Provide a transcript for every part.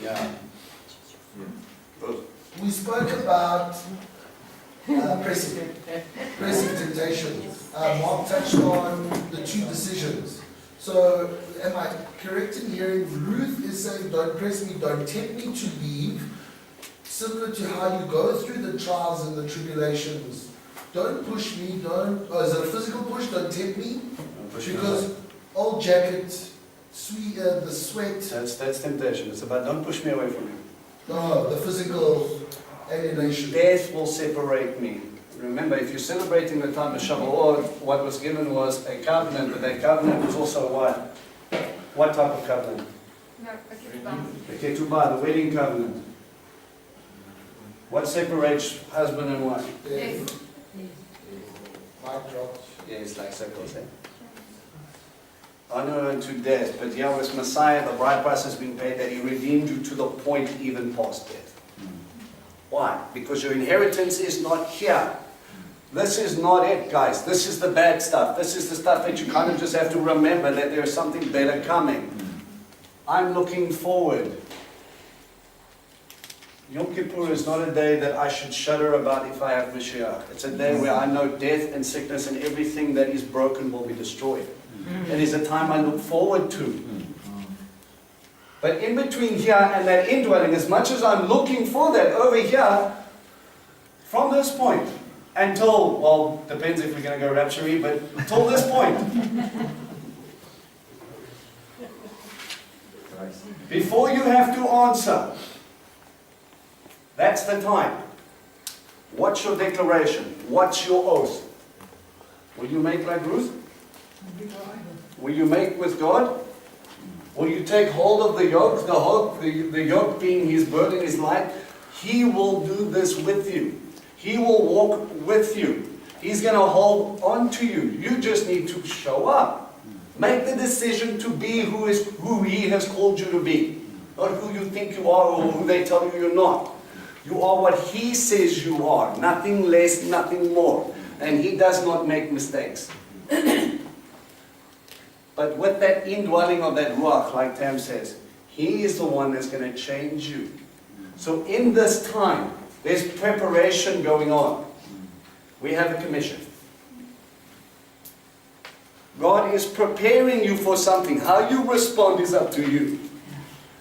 Yeah. We spoke about pressing temptation. Mark touched on the two decisions. So, am I correct in hearing Ruth is saying, don't press me, don't tempt me to leave, similar to how you go through the trials and the tribulations. Don't push me, is it a physical push? Don't tempt me? Because old jacket, the sweat. That's temptation. It's about don't push me away from you. No, the physical alienation. Death will separate me. Remember, if you're celebrating the time of Shavuot, what was given was a covenant, but that covenant was also what? What type of covenant? The ketubah, the wedding covenant. What separates husband and wife? Death. Mic drop. Yeah, it's like circles, eh? Honor unto death, but here was Messiah, the bride price has been paid, that he redeemed you to the point even past death. Why? Because your inheritance is not here. This is not it, guys. This is the bad stuff. This is the stuff that you kind of just have to remember that there's something better coming. I'm looking forward. Yom Kippur is not a day that I should shudder about if I have Mashiach. It's a day where I know death and sickness and everything that is broken will be destroyed. It is a time I look forward to. But in between here and that indwelling, as much as I'm looking for that over here, from this point until, well, depends if we're going to go rapture-y, but until this point, before you have to answer, that's the time. What's your declaration? What's your oath? Will you make like Ruth? Will you make with God? Will you take hold of the yoke? The yoke being his burden, his light. He will do this with you. He will walk with you. He's going to hold on to you. You just need to show up. Make the decision to be who he has called you to be. Not who you think you are or who they tell you you're not. You are what he says you are. Nothing less, nothing more. And he does not make mistakes. But with that indwelling of that Ruach, like Tam says, he is the one that's going to change you. So in this time, there's preparation going on. We have a commission. God is preparing you for something. How you respond is up to you.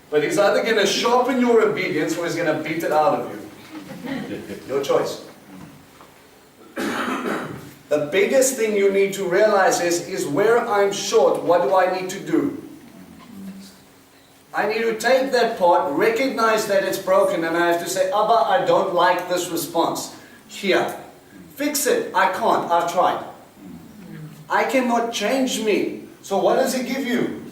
But he's either going to sharpen your obedience or he's going to beat it out of you. Your choice. The biggest thing you need to realize is where I'm short, what do I need to do? I need to take that part, recognize that it's broken, and I have to say, Abba, I don't like this response. Here. Fix it. I can't. I've tried. I cannot change me. So what does he give you?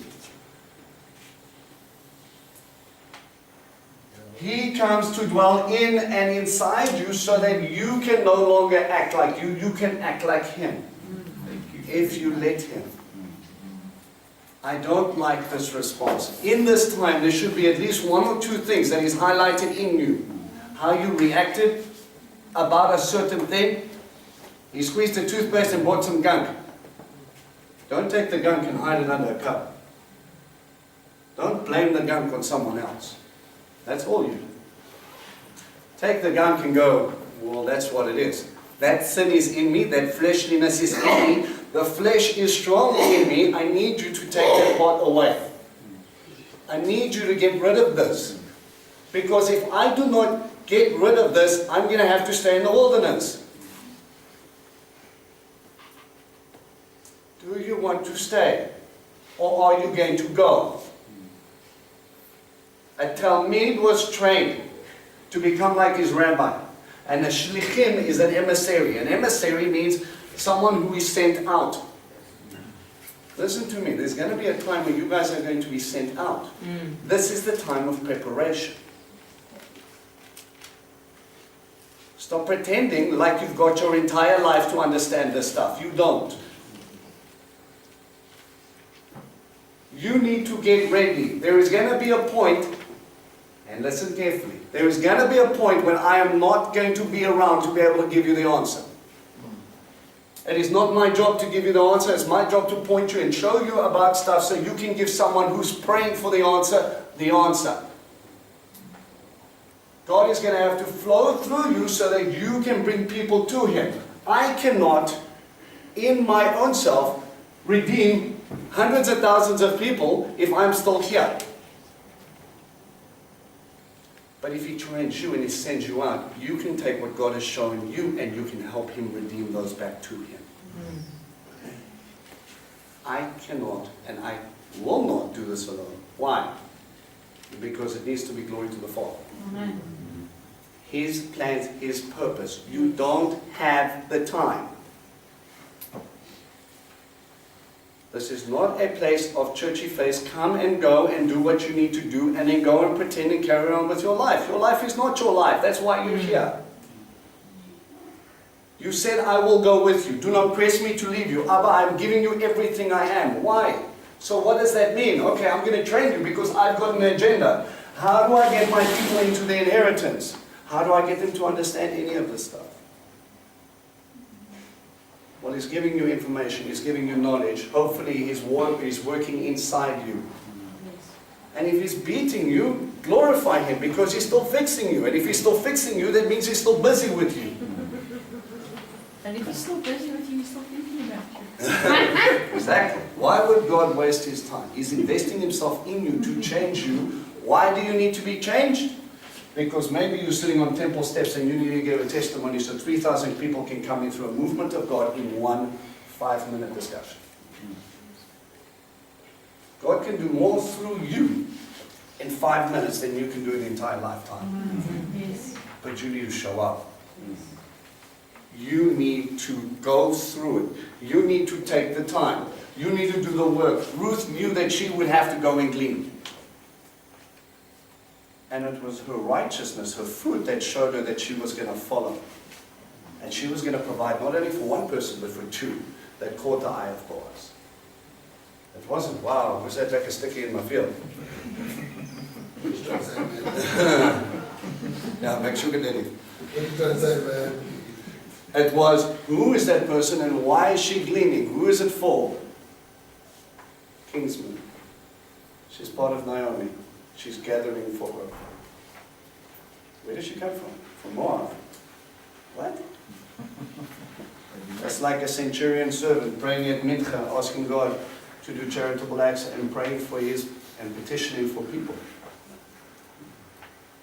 He comes to dwell in and inside you so that you can no longer act like you. You can act like him. If you let him. I don't like this response. In this time, there should be at least one or two things that is highlighted in you. How you reacted about a certain thing. He squeezed a toothpaste and bought some gunk. Don't take the gunk and hide it under a cup. Don't blame the gunk on someone else. That's all you do. Take the gunk and go, well, that's what it is. That sin is in me, that fleshliness is in me. The flesh is strong in me. I need you to take that part away. I need you to get rid of this. Because if I do not get rid of this, I'm going to have to stay in the wilderness. Do you want to stay? Or are you going to go? A Talmid was trained to become like his rabbi. And a shlichim is an emissary. An emissary means someone who is sent out. Listen to me, there's going to be a time when you guys are going to be sent out. This is the time of preparation. Stop pretending like you've got your entire life to understand this stuff. You don't. You need to get ready. There is going to be a point, and listen carefully, there is going to be a point when I am not going to be around to be able to give you the answer. It is not my job to give you the answer, it's my job to point you and show you about stuff so you can give someone who's praying for the answer, the answer. God is going to have to flow through you so that you can bring people to Him. I cannot, in my own self, redeem hundreds of thousands of people if I'm still here. But if He trains you and He sends you out, you can take what God has shown you and you can help Him redeem those back to Him. I cannot and I will not do this alone. Why? Because it needs to be glory to the Father. Amen. His plans, His purpose. You don't have the time. This is not a place of churchy face. Come and go and do what you need to do and then go and pretend and carry on with your life. Your life is not your life. That's why you're here. You said, I will go with you. Do not press me to leave you. Abba, I'm giving you everything I am. Why? So what does that mean? Okay, I'm going to train you because I've got an agenda. How do I get my people into the inheritance? How do I get them to understand any of this stuff? Well, He's giving you information. He's giving you knowledge. Hopefully His work is working inside you. And if He's beating you, glorify Him because He's still fixing you. And if He's still fixing you, that means He's still busy with you. And if He's still busy with you, He's still thinking about you. Exactly. Why would God waste His time? He's investing Himself in you to change you. Why do you need to be changed? Because maybe you're sitting on temple steps and you need to give a testimony so 3,000 people can come in through a movement of God in one 5-minute discussion. God can do more through you in 5 minutes than you can do in an entire lifetime. Yes. But you need to show up. You need to go through it. You need to take the time. You need to do the work. Ruth knew that she would have to go and glean. And it was her righteousness, her fruit, that showed her that she was going to follow. And she was going to provide not only for one person, but for two, that caught the eye of Boaz. It wasn't, wow, was that like a sticky in my field? Yeah, make sure you get it. What are you trying to say, man? It was, who is that person and why is she gleaning? Who is it for? Kinsman. She's part of Naomi. She's gathering for her. Where did she come from? From Moab. What? That's like a centurion servant praying at Mincha, asking God to do charitable acts and praying for his and petitioning for people.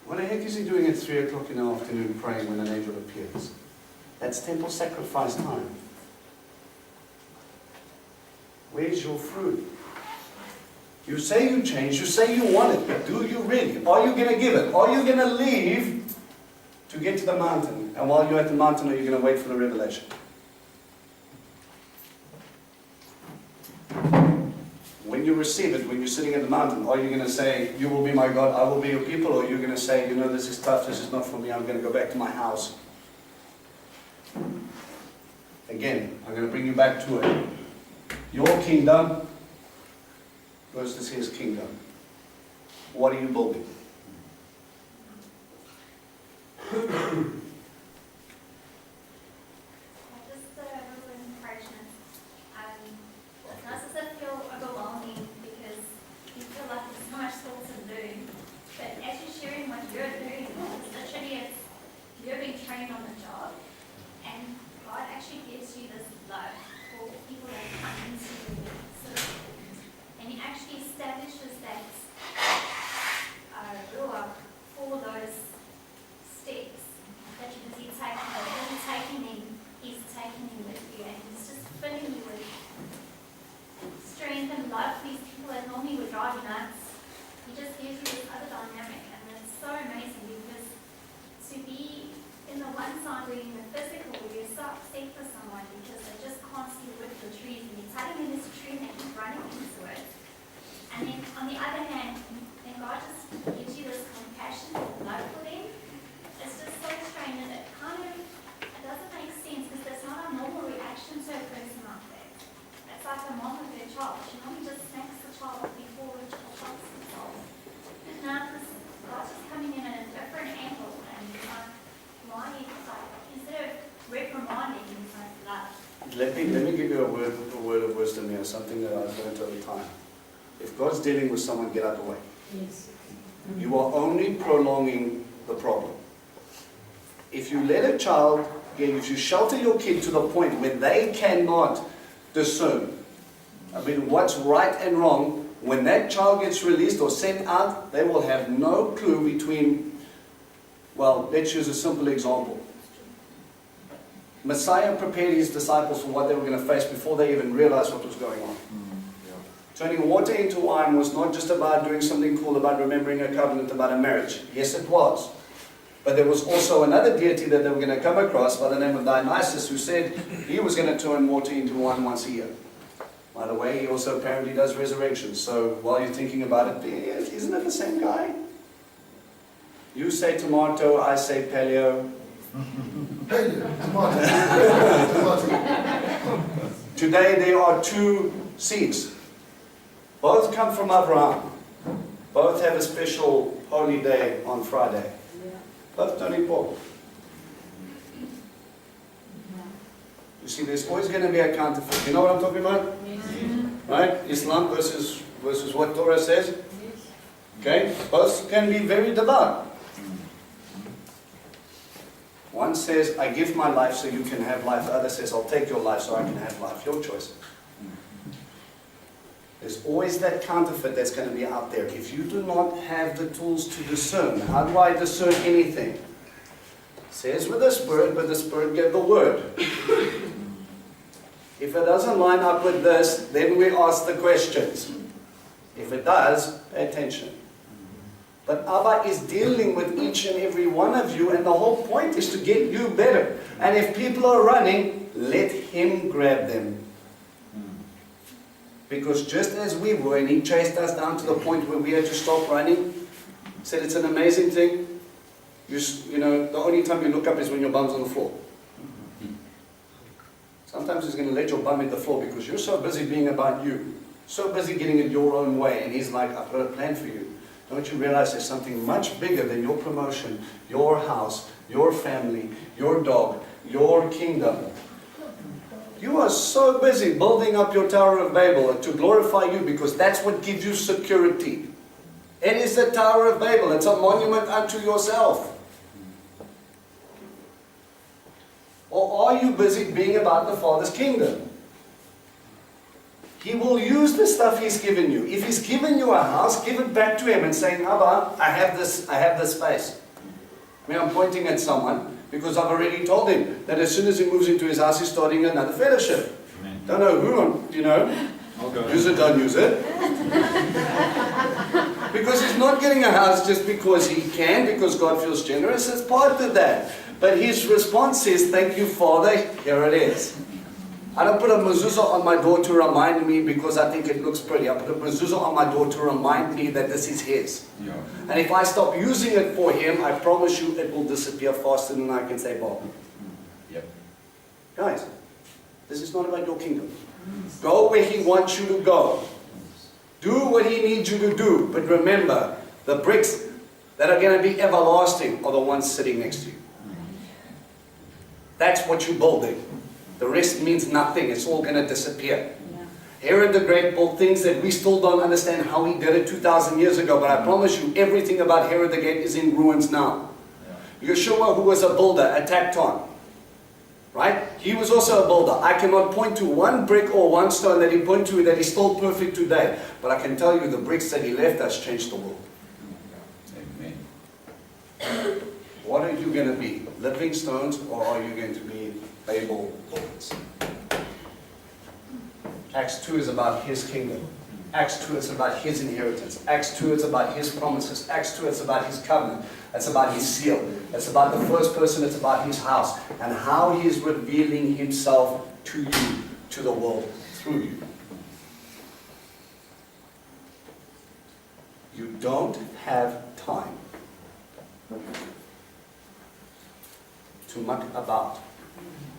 What the heck is he doing at 3 o'clock in the afternoon praying when an angel appears? That's temple sacrifice time. Where's your fruit? You say you change, you say you want it, but do you really? Are you going to give it? Are you going to leave to get to the mountain? And while you're at the mountain, are you going to wait for the revelation? When you receive it, when you're sitting at the mountain, are you going to say, you will be my God, I will be your people? Or are you going to say, you know, this is tough, this is not for me, I'm going to go back to my house? Again, I'm going to bring you back to it. Your kingdom versus His kingdom. What are you building? Just a little encouragement. It's not as if feel overwhelming because you feel like there's so much still to do. But as you're sharing what you're doing, it's literally you're being trained on the job, and God actually gives you this love for people that come into the system. And He actually establishes that ruach for those steps that you're busy taking. But He's taking them, He's taking them with you, and He's just filling you with strength and love for these people that normally would drive you nuts. He just gives you this other dynamic, and it's so amazing because to be in the one side where you're in the physical, where you're so upset for someone because they just can't see wood for trees, and you're telling them this tree and they keep running into it. And then on the other hand, when God just gives you this compassion and love for them, it's just so strange, and it doesn't make sense because that's not a normal reaction to a person like that. It's like a mom with her child. She normally just smacks the child before the child shocks themselves. And now God's just coming in at a different angle, and why? Instead of reprimanding, He's like love. Let me give you a word of wisdom here, something that I've learned over time. If God's dealing with someone, get out of the way. Yes. You are only prolonging the problem. If you let a child, if you shelter your kid to the point where they cannot discern, I mean, what's right and wrong, when that child gets released or sent out, they will have no clue between, well, let's use a simple example. Messiah prepared his disciples for what they were going to face before they even realized what was going on. Turning water into wine was not just about doing something cool, about remembering a covenant, about a marriage. Yes, it was. But there was also another deity that they were going to come across by the name of Dionysus, who said he was going to turn water into wine once a year. By the way, he also apparently does resurrections. So while you're thinking about it, isn't it the same guy? You say tomato, I say paleo. Paleo, tomato. Today there are two seeds. Both come from Abraham. Both have a special holy day on Friday. Both don't import. You see, there's always going to be a counterfeit. You know what I'm talking about? Right? Islam versus what Torah says. Okay? Both can be very devout. One says, I give my life so you can have life. The other says, I'll take your life so I can have life. Your choice. There's always that counterfeit that's going to be out there. If you do not have the tools to discern, how do I discern anything? It says with the Spirit, but the Spirit gave the Word. If it doesn't line up with this, then we ask the questions. If it does, pay attention. But Abba is dealing with each and every one of you, and the whole point is to get you better. And if people are running, let Him grab them. Because just as we were, and He chased us down to the point where we had to stop running, said it's an amazing thing. You know, the only time you look up is when your bum's on the floor. Sometimes He's going to let your bum hit the floor because you're so busy being about you, so busy getting it your own way, and He's like, I've got a plan for you. Don't you realize there's something much bigger than your promotion, your house, your family, your dog, your kingdom? You are so busy building up your Tower of Babel to glorify you because that's what gives you security. It is the Tower of Babel. It's a monument unto yourself. Or are you busy being about the Father's kingdom? He will use the stuff He's given you. If He's given you a house, give it back to Him and saying, Abba, I have this space. I mean, I'm pointing at someone because I've already told him that as soon as he moves into his house, he's starting another fellowship. Amen. Don't know who, you know. Use it, don't use it. Because he's not getting a house just because he can, because God feels generous. It's part of that. But his response is, thank you, Father, here it is. I don't put a mezuzah on my door to remind me because I think it looks pretty. I put a mezuzah on my door to remind me that this is His. Yeah. And if I stop using it for Him, I promise you it will disappear faster than I can say, Bob. Yep. Guys, this is not about your kingdom. Go where He wants you to go. Do what He needs you to do. But remember, the bricks that are going to be everlasting are the ones sitting next to you. That's what you're building. The rest means nothing. It's all going to disappear. Yeah. Herod the Great built things that we still don't understand how he did it 2,000 years ago. But I promise you, everything about Herod the Great is in ruins now. Yeah. Yeshua, who was a builder, attacked on. Right? He was also a builder. I cannot point to one brick or one stone that he pointed to that is still perfect today. But I can tell you the bricks that he left us changed the world. Amen. What are you going to be? Living stones, or are you going to be Babel builders? Acts 2 is about His kingdom. Acts 2 is about His inheritance. Acts 2 is about His promises. Acts 2 is about His covenant. It's about His seal. It's about the first person. It's about His house. And how He is revealing Himself to you, to the world, through you. You don't have time to muck about.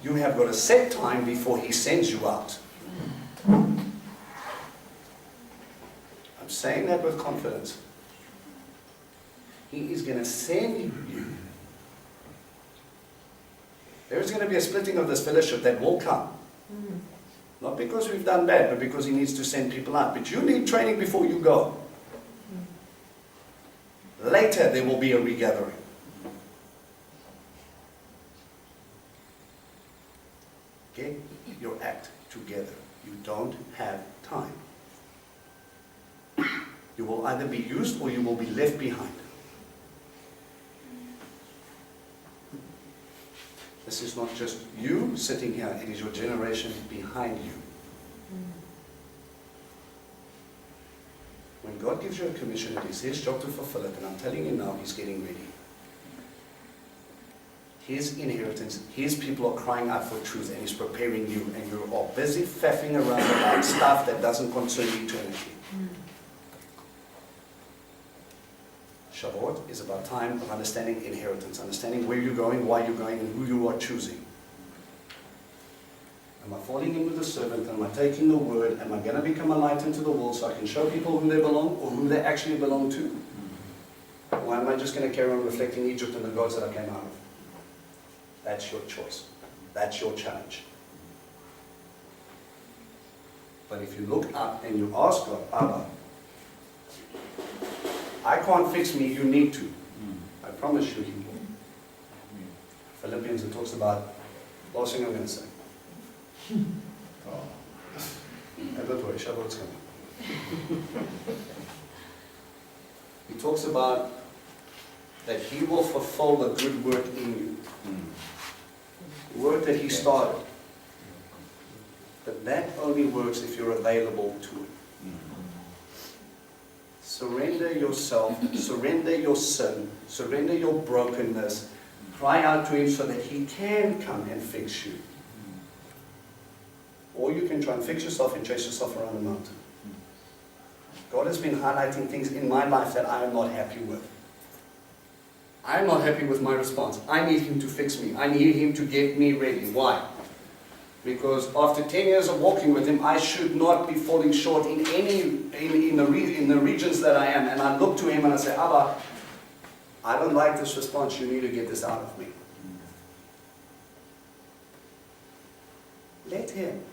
You have got a set time before He sends you out. I'm saying that with confidence. He is going to send you. There is going to be a splitting of this fellowship that will come. Not because we've done bad, but because He needs to send people out. But you need training before you go. Later there will be a regathering. together. You don't have time. You will either be used or you will be left behind. This is not just you sitting here, it is your generation behind you. When God gives you a commission, it is His job to fulfill it, and I'm telling you now, He's getting ready. His inheritance, His people are crying out for truth, and He's preparing you, and you are busy faffing around about stuff that doesn't concern eternity. Shavuot is about time of understanding inheritance, understanding where you're going, why you're going, and who you are choosing. Am I falling in with the servant? Am I taking the word? Am I going to become a light into the world so I can show people who they belong or who they actually belong to? Or am I just going to carry on reflecting Egypt and the gods that I came out of? That's your choice. That's your challenge. But if you look up and you ask God, Abba, I can't fix me, you need to. I promise you He will. Philippians, it talks about, last thing I'm going to say. Don't worry, Shavuot's coming. He talks about that He will fulfill the good work in you. The work that He started. But that only works if you're available to it. Surrender yourself, surrender your sin, surrender your brokenness. Cry out to Him so that He can come and fix you. Or you can try and fix yourself and chase yourself around the mountain. God has been highlighting things in my life that I am not happy with. I am not happy with my response. I need Him to fix me. I need Him to get me ready. Why? Because after 10 years of walking with Him, I should not be falling short in the regions that I am. And I look to Him and I say, Abba, I don't like this response. You need to get this out of me. Let Him.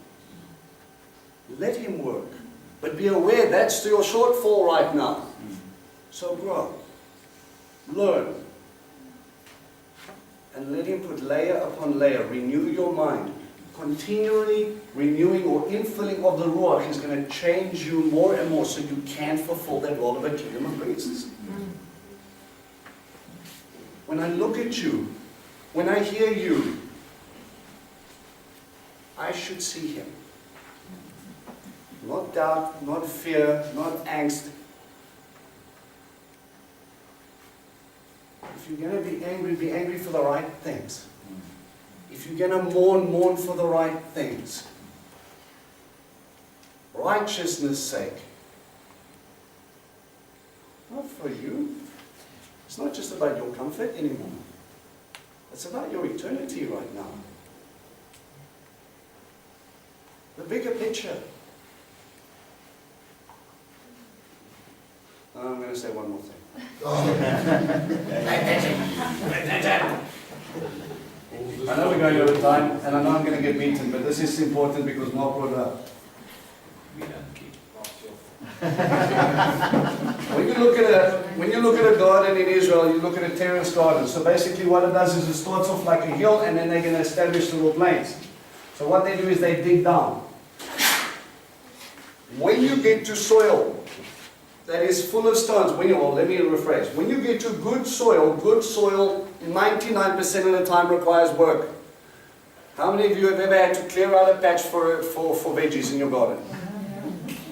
Let Him work. But be aware that's your shortfall right now. So grow. Learn. And let Him put layer upon layer. Renew your mind. Continually renewing or infilling of the Ruach is going to change you more and more so you can fulfill that role of a kingdom of priests. When I look at you, when I hear you, I should see Him. Not doubt, not fear, not angst. If you're going to be angry for the right things. If you're going to mourn for the right things. Righteousness' sake. Not for you. It's not just about your comfort anymore. It's about your eternity right now. The bigger picture. I'm going to say one more thing. I know we're going over time, and I know I'm going to get beaten, but this is important because Mark brought it up. When you look at a garden in Israel, you look at a terrace garden. So basically what it does is it starts off like a hill, and then they're going to establish little plains. So what they do is they dig down. When you get to soil that is full of stones, let me rephrase. When you get to good soil 99% of the time requires work. How many of you have ever had to clear out a patch for veggies in your garden?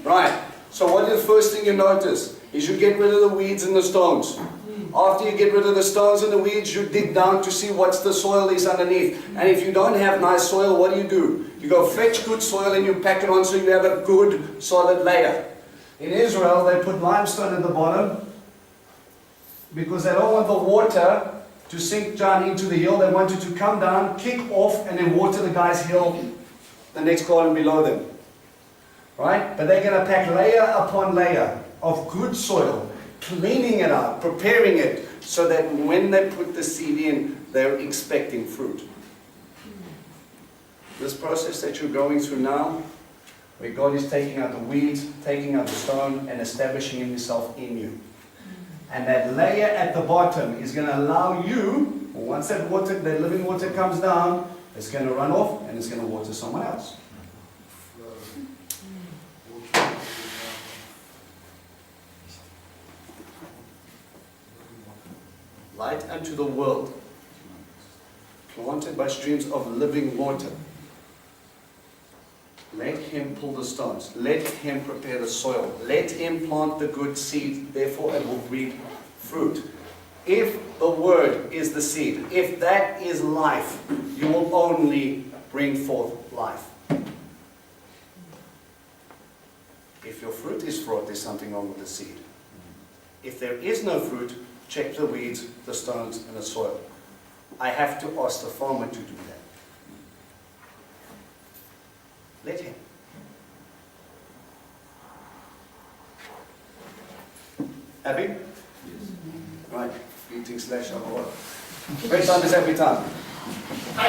Right. So what is the first thing you notice? Is you get rid of the weeds and the stones. After you get rid of the stones and the weeds, you dig down to see what's the soil is underneath. And if you don't have nice soil, what do? You go fetch good soil and you pack it on so you have a good solid layer. In Israel, they put limestone at the bottom because they don't want the water to sink down into the hill. They want it to come down, kick off, and then water the guy's hill, the next garden below them. Right? But they're going to pack layer upon layer of good soil, cleaning it out, preparing it, so that when they put the seed in, they're expecting fruit. This process that you're going through now, where God is taking out the weeds, taking out the stone, and establishing Himself in you. And that layer at the bottom is going to allow you, once that living water comes down, it's going to run off and it's going to water someone else. light unto the world, planted by streams of living water. Let him pull the stones. Let him prepare the soil. Let him plant the good seed, therefore it will reap fruit. If the word is the seed, if that is life, you will only bring forth life. If your fruit is fraud, there's something wrong with the seed. If there is no fruit, check the weeds, the stones, and the soil. I have to ask the farmer to do that. Let him. Happy? Right. Eating / Shavuot. Great time is every time. I